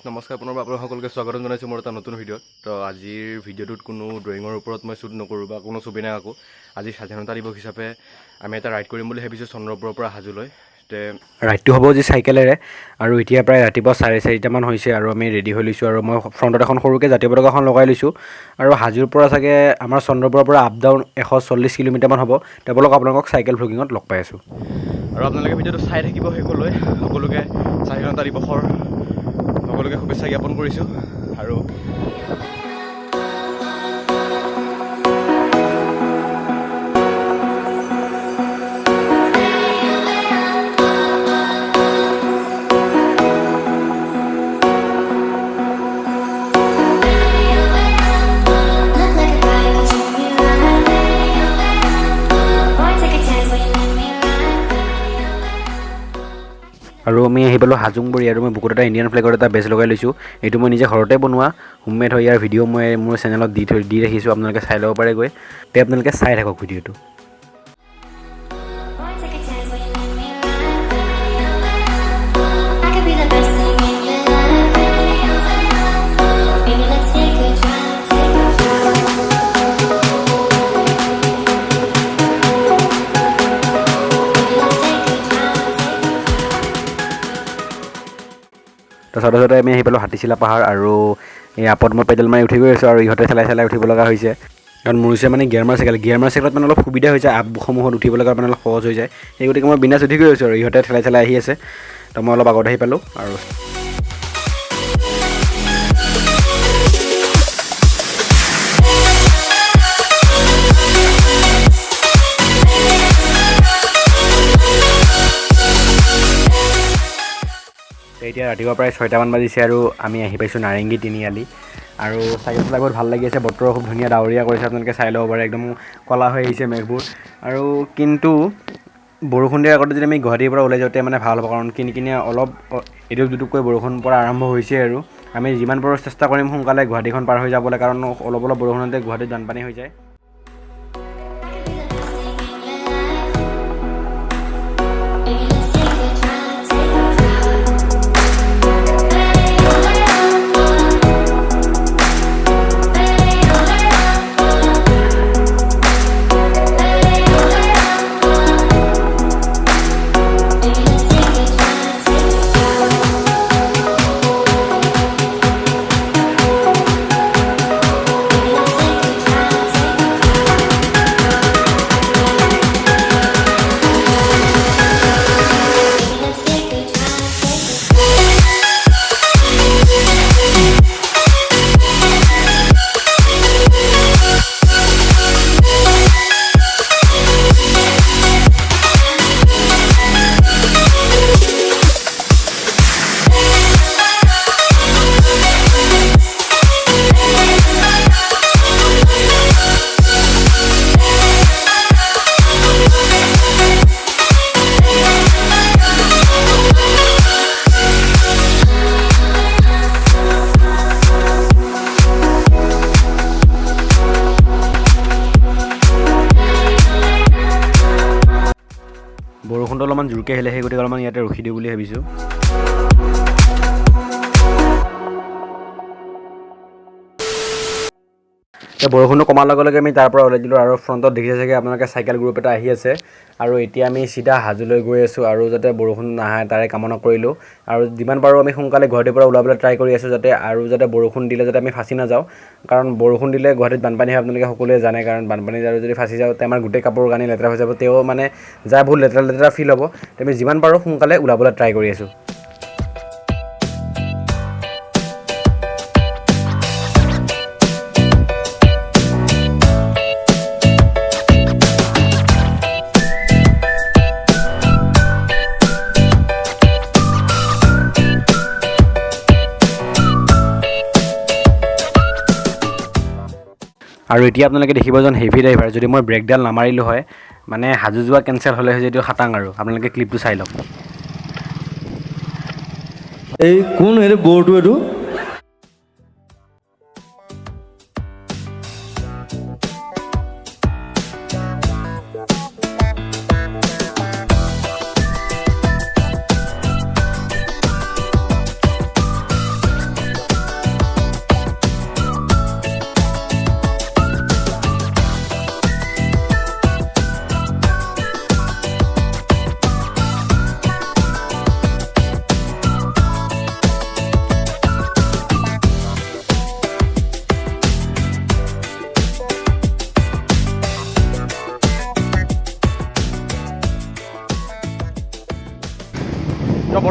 নমস্কাৰ পুনৰবাৰ আপোনালোক সকলোকে স্বাগতম জনাইছোঁ মোৰ এটা নতুন ভিডিঅ'ত। তো আজিৰ ভিডিঅ'টোত কোনো ড্ৰয়িঙৰ ওপৰত মই শ্বুট নকৰোঁ বা কোনো ছবি নাকাকো। আজি স্বাধীনতা দিৱস হিচাপে আমি এটা ৰাইড কৰিম বুলি ভাবিছোঁ চন্দ্ৰপুৰৰ পৰা হাজোলৈ। ৰাইডটো হ'ব যি চাইকেলেৰে, আৰু এতিয়া প্ৰায় ৰাতিপুৱা 4:30মান হৈছে আৰু আমি ৰেডি হৈ লৈছোঁ। আৰু মই ফ্ৰণ্টত এখন সৰুকৈ জাতীয় পতাকাখন লগাই লৈছোঁ। আৰু হাজোৰ পৰা চাগে আমাৰ চন্দ্ৰপুৰৰ পৰা আপ ডাউন 140 কিলোমিটাৰমান হ'ব। তেওঁলোকক আপোনালোকক চাইকেল ভ্লগিঙত লগ পাই আছোঁ। আৰু আপোনালোকে ভিডিঅ'টো চাই থাকিব শেষলৈ। সকলোকে স্বাধীনতা দিৱসৰ সকলোকে শুভেচ্ছা জ্ঞাপন কৰিছোঁ। আৰু আমি আহি পালোঁ হাজোংবৰী, আৰু মই বুকুত এটা ইণ্ডিয়ান ফ্লেগৰ এটা বেজ লগাই লৈছোঁ। এইটো মই নিজে ঘৰতে বনোৱা হোমমেড হয়। ইয়াৰ ভিডিঅ' মই মোৰ চেনেলত দি ৰাখিছোঁ, আপোনালোকে চাই ল'ব পাৰে গৈ। তে আপোনালোকে চাই থাকক ভিডিঅ'টো। তাৰপিছতে আমি আহি পালোঁ হাতীচিলা পাহাৰ, আৰু এই আপত মই পেডেল মাৰি উঠি গৈ আছোঁ, আৰু ইহঁতে চেলাই উঠিব লগা হৈছে। কাৰণ মোৰ হৈছে মানে গিয়াৰ মাৰ চাইকেলত মানে অলপ সুবিধা হৈ যায়, আপসমূহত উঠিব লগা মানে অলপ সহজ হৈ যায়। সেই গতিকে মই বিন্দাছ উঠি গৈ আছোঁ, আৰু ইহঁতে চেলাই আহি আছে। তো মই অলপ আগত আহি পালোঁ। আৰু এতিয়া ৰাতিপুৱা প্ৰায় 6টামান বাজিছে, আৰু আমি আহি পাইছোঁ নাৰেংগী তিনিআলি। আৰু চাইকেল চলাই বহুত ভাল লাগি আছে। বতৰ খুব ধুনীয়া ডাৱৰীয়া কৰিছে, আপোনালোকে চাই ল'ব পাৰে। একদম ক'লা হৈ আহিছে মেঘবোৰ। আৰু কিন্তু বৰষুণ দিয়াৰ আগতে যদি আমি গুৱাহাটীৰ পৰা ওলাই যাওঁতে মানে ভাল হ'ব, কাৰণ কিনকিনীয়া অলপ এটুপ দুটুপকৈ বৰষুণ পৰা আৰম্ভ হৈছে। আৰু আমি যিমান পাৰোঁ চেষ্টা কৰিম সোনকালে গুৱাহাটীখন পাৰ হৈ যাবলৈ, কাৰণ অলপ বৰষুণতে গুৱাহাটীত বানপানী হৈ যায়। বৰষুণটো অলপমান জোৰকৈ আহিলে, সেই গতিকে অলপমান ইয়াতে ৰখি দিওঁ বুলি ভাবিছোঁ। বৰষুণটো কমাৰ লগে লগে আমি তাৰ পৰা ওলাই দিলোঁ, আৰু ফ্ৰণ্টত দেখিছে চাগে আপোনালোকে চাইকেল গ্ৰুপ এটা আহি আছে। আৰু এতিয়া আমি চিধা হাজোলৈ গৈ আছোঁ, আৰু যাতে বৰষুণ নাহে তাৰে কামনা কৰিলোঁ। আৰু যিমান পাৰোঁ আমি সোনকালে গুৱাহাটীৰ পৰা ওলাবলৈ ট্ৰাই কৰি আছোঁ, যাতে বৰষুণ দিলে যাতে আমি ফাঁচি নাযাওঁ। কাৰণ বৰষুণ দিলে গুৱাহাটীত বানপানী হয়, আপোনালোকে সকলোৱে জানে। কাৰণ বানপানীত আৰু যদি ফাঁচি যাওঁ, আমাৰ গোটেই কাপোৰ কানি লেতেৰা হৈ যাব। তেওঁ মানে যায় বহুত লেতেৰা ফিল হ'ব। আমি যিমান পাৰোঁ সোনকালে ওলাবলৈ ট্ৰাই কৰি আছোঁ। আৰু এতিয়া আপোনালোকে দেখিব যেন হেভি ড্ৰাইভাৰ, যদি মই ব্ৰেকডাল নামাৰিলোঁ হয় মানে হাজো যোৱা কেঞ্চেল হ'লে হয় যদিও খাটাং। আৰু আপোনালোকে ক্লিপটো চাই লওক। এই কোন হেৰি বৰটো এইটো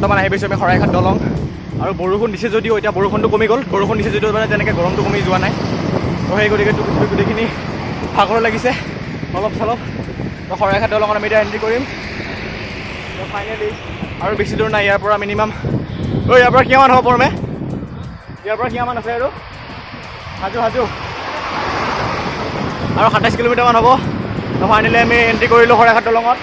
বৰ্তমান আহি পাইছোঁ আমি শৰাইঘাট দলং আৰু বৰষুণ দিছে যদিও এতিয়া বৰষুণটো কমি গ'ল বৰষুণ দিছে যদিও মানে তেনেকৈ গৰমটো কমি যোৱা নাই তো সেই গতিকে গোটেইখিনি ভাগৰ লাগিছে অলপ চলপ তো শৰাইঘাট দলঙত আমি এতিয়া এণ্ট্ৰি কৰিম তো ফাইনেলি আৰু বেছি দূৰ নাই ইয়াৰ পৰা মিনিমাম ইয়াৰ পৰা কিমান হ'ব পৰমে ইয়াৰ পৰা কিমান আছে আৰু হাজো আৰু 27 কিলোমিটাৰমান হ'ব তো ফাইনেলি আমি এণ্ট্ৰি কৰিলোঁ শৰাইঘাট দলঙত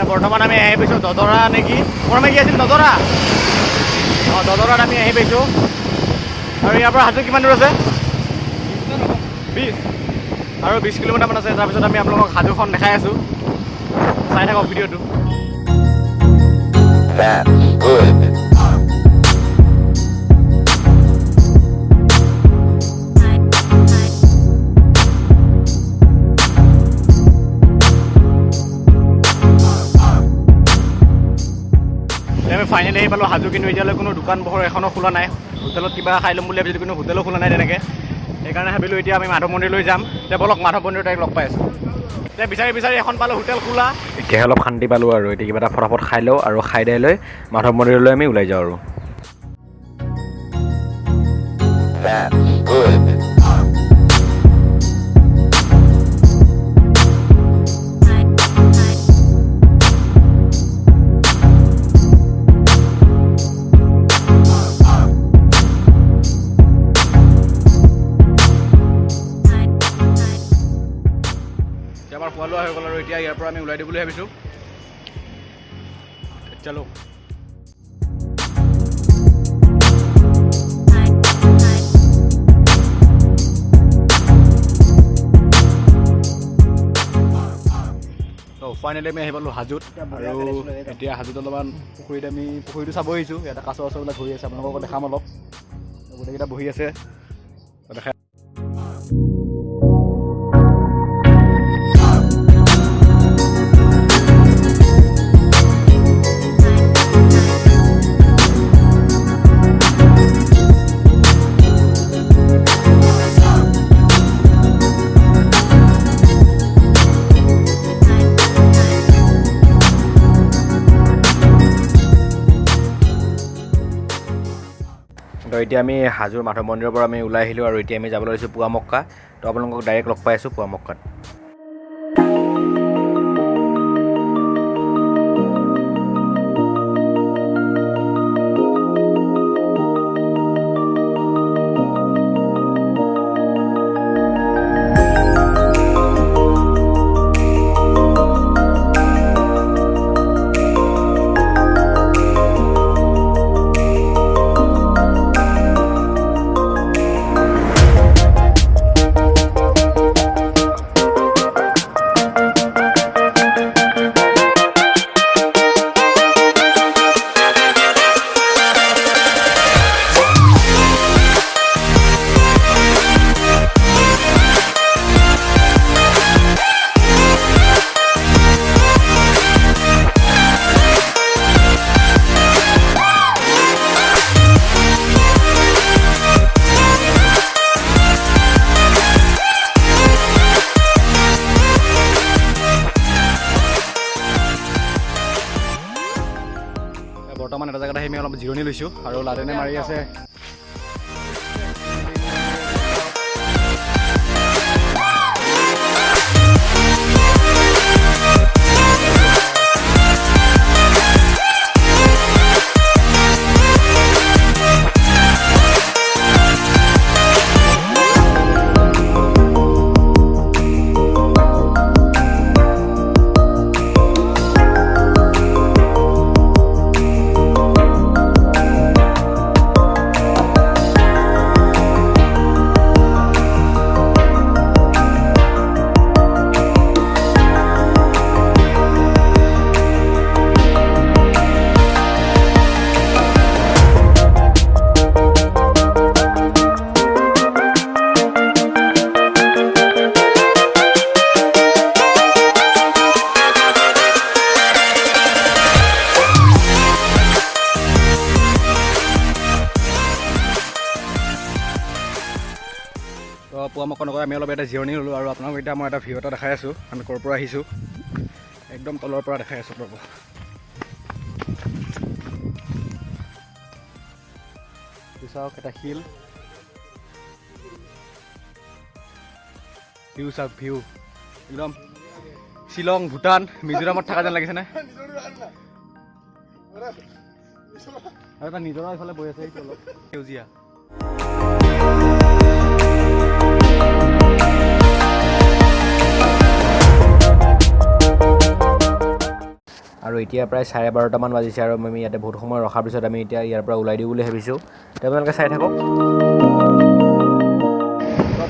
বৰ্তমান আমি আহি পাইছোঁ দদৰা নেকি পৰমে কি আছিল দদৰা দদৰাত আমি আহি পাইছোঁ আৰু ইয়াৰ পৰা হাজো কিমান দূৰ আছে 20 আৰু 20 কিলোমিটাৰমান আছে তাৰপিছত আমি আপোনালোকক হাজোখন দেখাই আছোঁ চাই থাকক ভিডিঅ'টো আমি ফাইনেলি আহি পালোঁ হাজো কিন্তু এতিয়ালৈ কোনো দোকান পোহৰ এখনো খোলা নাই হোটেলত কিবা খাই ল'ম বুলি ভাবিছিলোঁ কিন্তু হোটেলো খোলা নাই তেনেকৈ সেইকাৰণে ভাবিলোঁ এতিয়া আমি মাধৱ মন্দিৰলৈ যাম এতিয়া বলক মাধৱ মন্দিৰত তাইক লগ পাই আছোঁ এতিয়া বিচাৰি এখন পালোঁ হোটেল খোলা এতিয়াহে অলপ শান্তি পালোঁ আৰু এতিয়া কিবা এটা ফটাফট খাই লওঁ আৰু খাই দাই লৈ মাধৱ মন্দিৰলৈ আমি ওলাই যাওঁ আৰু আমাৰ খোৱা লোৱা হৈ গ'ল আৰু এতিয়া ইয়াৰ পৰা আমি ওলাই দিম বুলি ভাবিছোঁ চলো ফাইনেলি আমি আহি পালোঁ হাজোত আৰু এতিয়া হাজোত অলপমান পুখুৰীটো চাব আহিছোঁ ইয়াতে কাছ চাছবিলাক ঘূৰি আছে আপোনালোকক দেখাম অলপ গোটেইকেইটা বহি আছে দেখা তো এতিয়া আমি হাজোৰ মাধৱ মন্দিৰৰ পৰা আমি ওলাই আহিলোঁ আৰু এতিয়া আমি যাবলৈ লৈছোঁ পুৱামক্কা তো আপোনালোকক ডাইৰেক্ট লগ পাই আছোঁ পুৱামক্কাত জিৰণি লৈছোঁ আৰু লাদেনে মাৰি আছে। পুৱা মকন নকৰি আমি অলপ এটা জিৰণি ল'লোঁ আৰু আপোনালোক এতিয়া মই এটা ভিউ এটা দেখাই আছোঁ। আমি ক'ৰ পৰা আহিছোঁ, একদম তলৰ পৰা দেখাই আছোঁ ৰ'ব। চাওক এটা শিল, ভিউ চাওক, ভিউ একদম শ্বিলং, ভূটান, মিজোৰামত থকা যেন লাগিছেনে? আৰু এটা নিজৰা এইফালে বৈ আছে, এইটো অলপ সেউজীয়া। আৰু এতিয়া প্ৰায় 12:30মান বাজিছে আৰু আমি ইয়াতে বহুত সময় ৰখাৰ পিছত আমি এতিয়া ইয়াৰ পৰা ওলাই দিওঁ বুলি ভাবিছোঁ। আপোনালোকে চাই থাকক।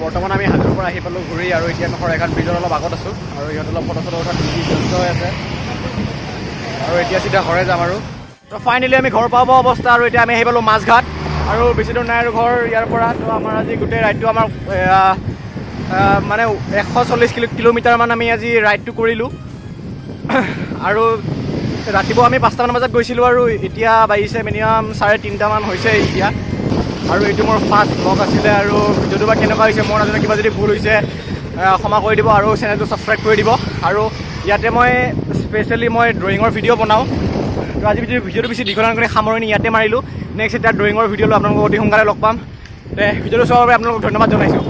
বৰ্তমান আমি হাজোৰ পৰা আহি পালোঁ ঘূৰি, আৰু এতিয়া আমি শৰাইঘাট ব্ৰিজৰ অলপ আগত আছোঁ আৰু ইয়াত অলপ ফটো চটো উঠাত ব্যস্ত হৈ আছে আৰু এতিয়া চিধা ঘৰে যাম আৰু। তো ফাইনেলি আমি ঘৰ পাব অৱস্থা, আৰু এতিয়া আমি আহি পালোঁ মাছঘাট, আৰু বেছি দূৰ নাই আৰু ঘৰ ইয়াৰ পৰা। তো আমাৰ আজি গোটেই ৰাইডটো আমাৰ মানে 140 কিলোমিটাৰমান আমি আজি ৰাইডটো কৰিলোঁ। আৰু ৰাতিপুৱা আমি 5টামান বজাত গৈছিলোঁ আৰু এতিয়া বাজিছে মিনিমাম 3:30মান হৈছে এতিয়া। আৰু এইটো মোৰ ফাৰ্ষ্ট ব্লগ আছিলে, আৰু ভিডিঅ'টো বা কেনেকুৱা হৈছে মই নাজানো, কিবা যদি ভুল হৈছে ক্ষমা কৰি দিব আৰু চেনেলটো ছাবস্ক্ৰাইব কৰি দিব। আৰু ইয়াতে মই স্পেচিয়েলি মই ড্ৰয়িঙৰ ভিডিঅ' বনাওঁ। তো আজি ভিডিঅ'টো বেছি দীঘলীয়া কৰি সামৰণি ইয়াতে মাৰিলোঁ। নেক্সট এতিয়া ড্ৰয়িঙৰ ভিডিঅ' লৈ আপোনালোকক অতি সোনকালে লগ পাম। ভিডিঅ'টো চোৱাৰ বাবে আপোনালোকক ধন্যবাদ জনাইছোঁ।